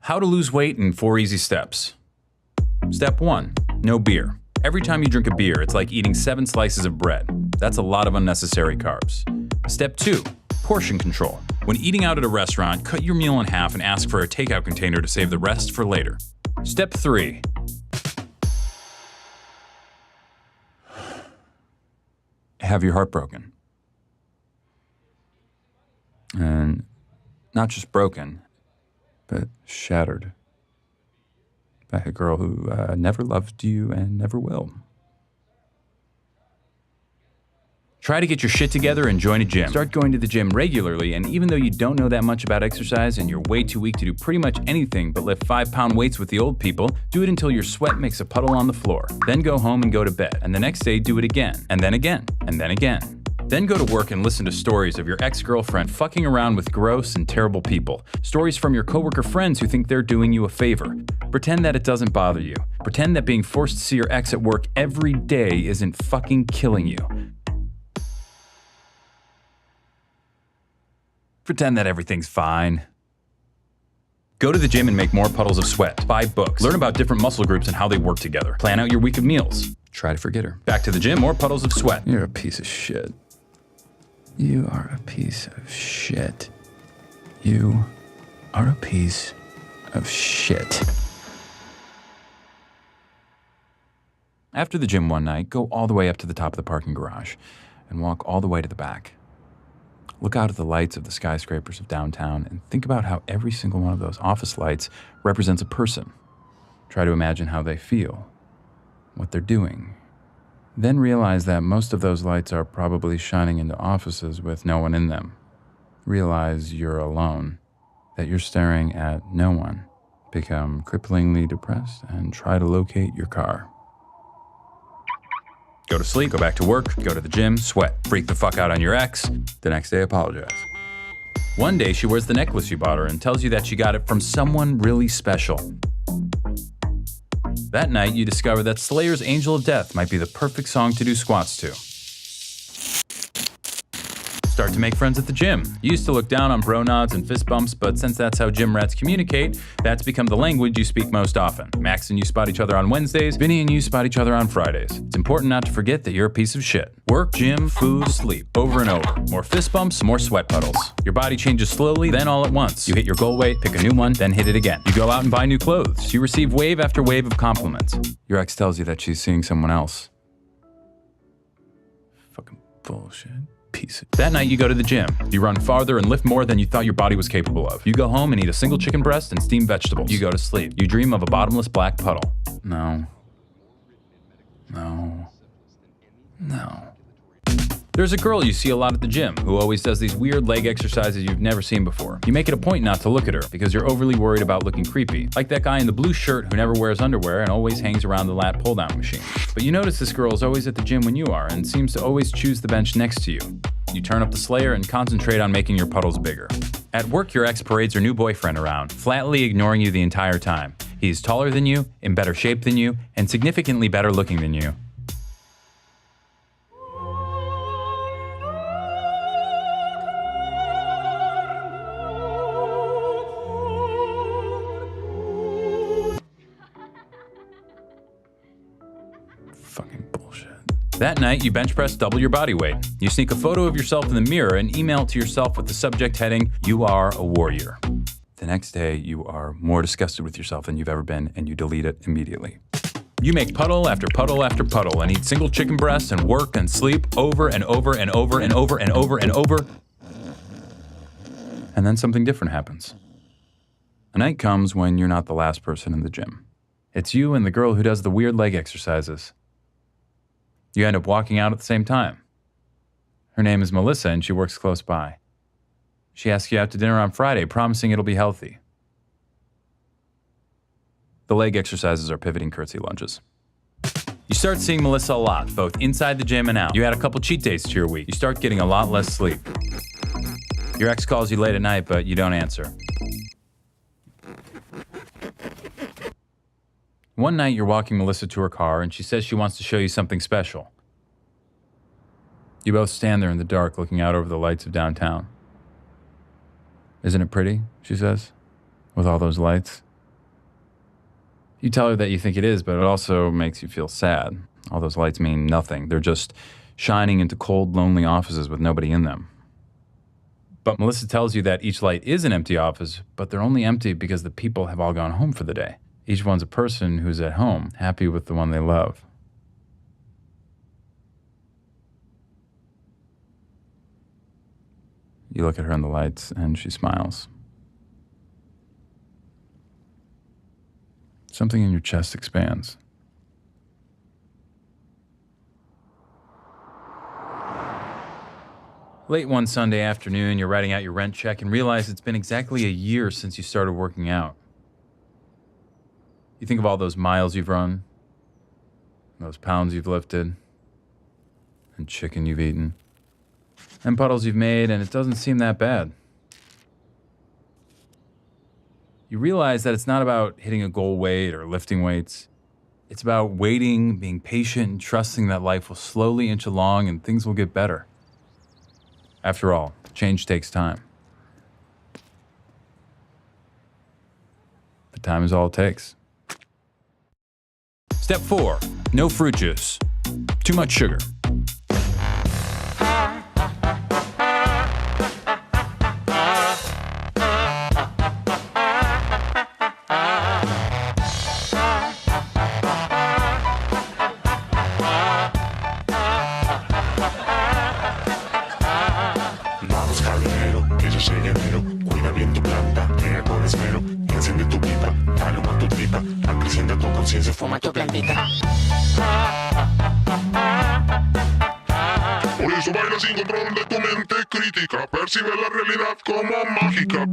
How to lose weight in 4 easy steps. Step 1. No beer. Every time you drink a beer, it's like eating 7 slices of bread. That's a lot of unnecessary carbs. Step 2. Portion control. When eating out at a restaurant, cut your meal in half and ask for a takeout container to save the rest for later. Step 3. Have your heart broken. And not just broken, but shattered by a girl who never loved you and never will. Try to get your shit together and join a gym. Start going to the gym regularly, and even though you don't know that much about exercise and you're way too weak to do pretty much anything but lift 5-pound weights with the old people, do it until your sweat makes a puddle on the floor. Then go home and go to bed, and the next day do it again, and then again, and then again. Then go to work and listen to stories of your ex-girlfriend fucking around with gross and terrible people. Stories from your coworker friends who think they're doing you a favor. Pretend that it doesn't bother you. Pretend that being forced to see your ex at work every day isn't fucking killing you. Pretend that everything's fine. Go to the gym and make more puddles of sweat. Buy books. Learn about different muscle groups and how they work together. Plan out your week of meals. Try to forget her. Back to the gym, more puddles of sweat. You're a piece of shit. You are a piece of shit. You are a piece of shit. After the gym one night, go all the way up to the top of the parking garage and walk all the way to the back. Look out at the lights of the skyscrapers of downtown and think about how every single one of those office lights represents a person. Try to imagine how they feel, what they're doing. Then realize that most of those lights are probably shining into offices with no one in them. Realize you're alone, that you're staring at no one. Become cripplingly depressed and try to locate your car. Go to sleep, go back to work, go to the gym, sweat, freak the fuck out on your ex, the next day apologize. One day she wears the necklace you bought her and tells you that she got it from someone really special. That night you discover that Slayer's Angel of Death might be the perfect song to do squats to. Start to make friends at the gym. You used to look down on bro nods and fist bumps, but since that's how gym rats communicate, that's become the language you speak most often. Max and you spot each other on Wednesdays, Vinny and you spot each other on Fridays. It's important not to forget that you're a piece of shit. Work, gym, food, sleep, over and over. More fist bumps, more sweat puddles. Your body changes slowly, then all at once. You hit your goal weight, pick a new one, then hit it again. You go out and buy new clothes. You receive wave after wave of compliments. Your ex tells you that she's seeing someone else. Fucking bullshit. That night you go to the gym. You run farther and lift more than you thought your body was capable of. You go home and eat a single chicken breast and steamed vegetables. You go to sleep. You dream of a bottomless black puddle. No. There's a girl you see a lot at the gym who always does these weird leg exercises you've never seen before. You make it a point not to look at her because you're overly worried about looking creepy. Like that guy in the blue shirt who never wears underwear and always hangs around the lat pull-down machine. But you notice this girl is always at the gym when you are and seems to always choose the bench next to you. You turn up the Slayer and concentrate on making your puddles bigger. At work, your ex parades her new boyfriend around, flatly ignoring you the entire time. He's taller than you, in better shape than you, and significantly better looking than you. Fucking bullshit. That night, you bench press double your body weight. You sneak a photo of yourself in the mirror and email it to yourself with the subject heading, "You are a warrior." The next day, you are more disgusted with yourself than you've ever been, and you delete it immediately. You make puddle after puddle after puddle and eat single chicken breasts and work and sleep over and over and over and over and over and over. And then something different happens. A night comes when you're not the last person in the gym. It's you and the girl who does the weird leg exercises. You end up walking out at the same time. Her name is Melissa and she works close by. She asks you out to dinner on Friday, promising it'll be healthy. The leg exercises are pivoting curtsy lunges. You start seeing Melissa a lot, both inside the gym and out. You add a couple cheat days to your week. You start getting a lot less sleep. Your ex calls you late at night, but you don't answer. One night, you're walking Melissa to her car, and she says she wants to show you something special. You both stand there in the dark, looking out over the lights of downtown. "Isn't it pretty?" she says, "with all those lights?" You tell her that you think it is, but it also makes you feel sad. All those lights mean nothing. They're just shining into cold, lonely offices with nobody in them. But Melissa tells you that each light is an empty office, but they're only empty because the people have all gone home for the day. Each one's a person who's at home, happy with the one they love. You look at her in the lights, and she smiles. Something in your chest expands. Late one Sunday afternoon, you're writing out your rent check and realize it's been exactly a year since you started working out. You think of all those miles you've run, those pounds you've lifted, and chicken you've eaten, and puddles you've made, and it doesn't seem that bad. You realize that it's not about hitting a goal weight or lifting weights. It's about waiting, being patient, and trusting that life will slowly inch along and things will get better. After all, change takes time. But time is all it takes. Step 4, no fruit juice. Too much sugar. Cuida bien tu planta, crea con esmero, enciende tu pipa, dale a tu tripa, acrecienta tu conciencia, fuma tu plantita. Por eso baila sin control de tu mente crítica, percibe la realidad como mágica.